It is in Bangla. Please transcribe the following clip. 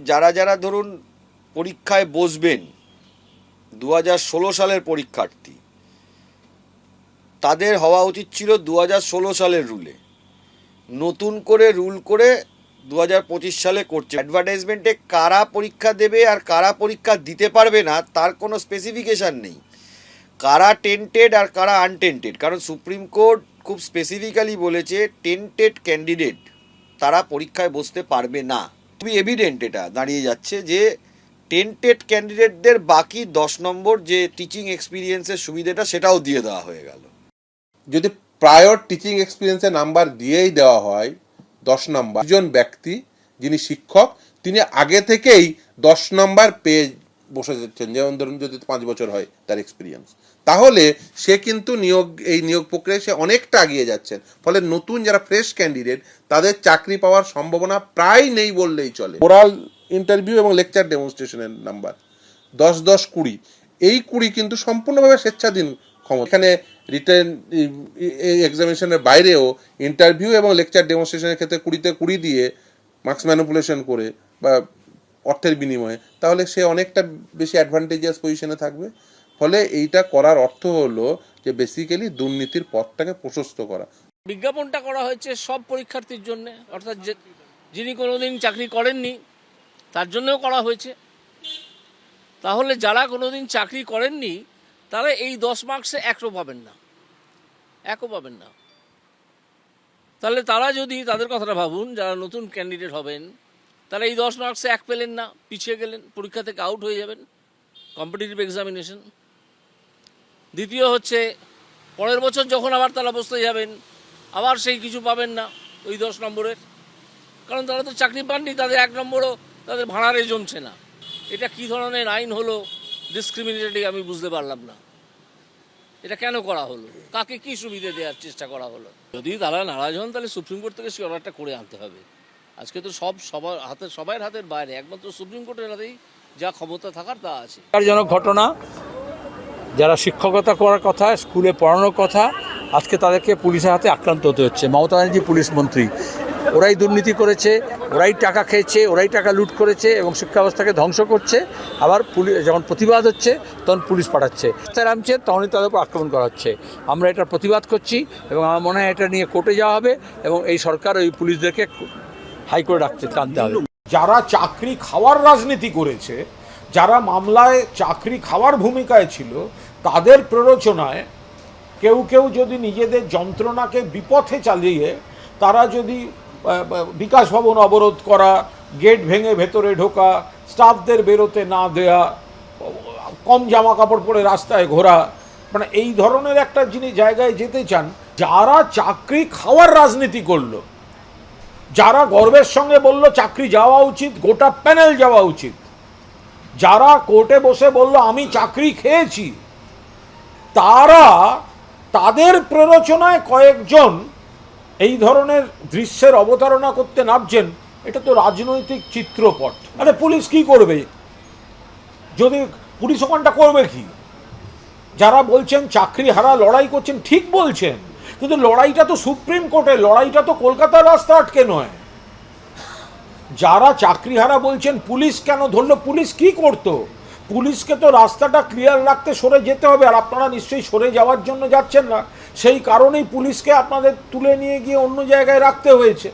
যারা যারা ধরুন পরীক্ষায় বসবেন 2016 সালের পরীক্ষার্থী, তাদের হওয়া উচিত ছিল 2016 সালের রুলে। নতুন করে রুল করে 2025 সালে করছে। অ্যাডভার্টাইজমেন্টে কারা পরীক্ষা দেবে আর কারা পরীক্ষা দিতে পারবে না তার কোনো স্পেসিফিকেশান নেই। কারা টেন্টেড আর কারা আনটেন্টেড, কারণ সুপ্রিম কোর্ট খুব স্পেসিফিক্যালি বলেছে টেন্টেড ক্যান্ডিডেট তারা পরীক্ষায় বসতে পারবে না। খুবই এভিডেন্ট এটা দাঁড়িয়ে যাচ্ছে যে টেন্টেড ক্যান্ডিডেটদের বাকি 10 নম্বর যে টিচিং এক্সপিরিয়েন্সের সুবিধাটা সেটাও দিয়ে দেওয়া হয়ে গেল। যদি প্রায়র টিচিং এক্সপিরিয়েন্সের নাম্বার দিয়েই দেওয়া হয় 10 নম্বর, একজন ব্যক্তি যিনি শিক্ষক তিনি আগে থেকেই 10 নম্বর পেয়ে বসে যাচ্ছেন, যেমন ধরুন যদি 5 বছর হয় তার এক্সপিরিয়েন্স, তাহলে সে কিন্তু এই নিয়োগ প্রক্রিয়ায় সে অনেকটা এগিয়ে যাচ্ছেন। ফলে নতুন যারা ফ্রেশ ক্যান্ডিডেট তাদের চাকরি পাওয়ার সম্ভাবনা প্রায় নেই বললেই চলে। ওরাল ইন্টারভিউ এবং লেকচার ডেমনস্ট্রেশনের নাম্বার 10, 10, 20, এই 20 কিন্তু সম্পূর্ণভাবে স্বেচ্ছাধীন ক্ষমতা। এখানে রিটেন এক্সামিনেশনের বাইরেও ইন্টারভিউ এবং লেকচার ডেমনস্ট্রেশনের ক্ষেত্রে 20-তে 20 দিয়ে মার্কস ম্যানিপুলেশন করে বা অর্থের বিনিময়ে, তাহলে সে অনেকটা বেশি অ্যাডভান্টেজিয়াস পজিশনে থাকবে। ফলে এইটা করার অর্থ হলো যে বেসিক্যালি দুর্নীতির পথটাকে প্রশস্ত করা। বিজ্ঞাপনটা করা হয়েছে সব পরীক্ষার্থীর জন্য, অর্থাৎ যিনি কোনোদিন চাকরি করেননি তার জন্যও করা হয়েছে। তাহলে যারা কোনোদিন চাকরি করেননি তারা এই 10 মার্কসে 1ও পাবেন না, 1ও পাবেন না। তাহলে তারা যদি তাদের কথাটা ভাবুন, যারা নতুন ক্যান্ডিডেট হবেন তারা এই 10 মার্কসে 1 পেলেন না, পিছিয়ে গেলেন, পরীক্ষা থেকে আউট হয়ে যাবেন কম্পিটিটিভ এক্সামিনেশন। দ্বিতীয় হচ্ছে পরের বছর যখন আবার তারা বসতে যাবেন আবার সেই কিছু পাবেন না ওই 10 নম্বরের, কারণ তারা তো চাকরি পাননি, তাদের 1 নম্বরও তাদের ভাড়ারে জমছে না। এটা কী ধরনের আইন হলো, ডিসক্রিমিনেটরি আমি বুঝতে পারলাম না। এটা কেন করা হলো, কাকে কী সুবিধা দেওয়ার চেষ্টা করা হলো? যদি তারা নারাজ হন তাহলে সুপ্রিম কোর্ট থেকে সেই অর্ডারটা করে আনতে হবে। আজকে তো সবার হাতের বাইরে, একমাত্র সুপ্রিম কোর্টের হাতেই যা ক্ষমতা থাকার তা আছে। জনক ঘটনা, যারা শিক্ষকতা করার কথা, স্কুলে পড়ানোর কথা, আজকে তাদেরকে পুলিশের হাতে আক্রান্ত হতে হচ্ছে। মমতা ব্যানার্জি পুলিশ মন্ত্রী, ওরাই দুর্নীতি করেছে, ওরাই টাকা খেয়েছে, ওরাই টাকা লুট করেছে এবং শিক্ষা ব্যবস্থাকে ধ্বংস করছে। আবার পুলিশ যখন প্রতিবাদ হচ্ছে তখন পুলিশ পাঠাচ্ছে, নামছে তখনই তাদের উপর আক্রমণ করা হচ্ছে। আমরা এটার প্রতিবাদ করছি এবং আমার মনে হয় এটা নিয়ে কোর্টে যাওয়া হবে এবং এই সরকার ওই পুলিশদেরকে হাইকোর্টে টানতে হবে। যারা চাকরি খাওয়ার রাজনীতি করেছে, যারা মামলায় চাকরি খাওয়ার ভূমিকায় ছিল, তাদের প্ররোচনায় কেউ যদি নিজেদের যন্ত্রণাকে বিপথে চালিয়ে তারা যদি বিকাশ ভবন অবরোধ করা, গেট ভেঙে ভেতরে ঢোকা, স্টাফদের বেরোতে না দেয়া, কম জামা কাপড় পরে রাস্তায় ঘোরা, মানে এই ধরনের একটা জায়গায় যেতে চান, যারা চাকরি খাওয়ার রাজনীতি করলো, যারা গর্বের সঙ্গে বলল চাকরি যাওয়া উচিত, গোটা প্যানেল যাওয়া উচিত, যারা কোর্টে বসে বলল আমি চাকরি খেয়েছি, তাদের প্ররোচনায় কয়েকজন এই ধরনের দৃশ্যের অবতারণা করতে নামছেন। এটা তো রাজনৈতিক চিত্রপট। আরে পুলিশ কি করবে? যদি পুলিশ ওখানটা করবে কি? যারা বলছেন চাকরি হারা লড়াই করছেন, ঠিক বলছেন, কিন্তু লড়াইটা তো সুপ্রিম কোর্টের, লড়াইটা তো কলকাতার রাস্তা আটকে নয়। যারা চাকরিহারা বলছেন পুলিশ কেন ধরলো, পুলিশ কি করতো? পুলিশকে তো রাস্তাটা ক্লিয়ার রাখতে সরে যেতে হবে, আর আপনারা নিশ্চয়ই সরে যাওয়ার জন্য যাচ্ছেন না, সেই কারণেই পুলিশকে আপনাদের তুলে নিয়ে গিয়ে অন্য জায়গায় রাখতে হয়েছে।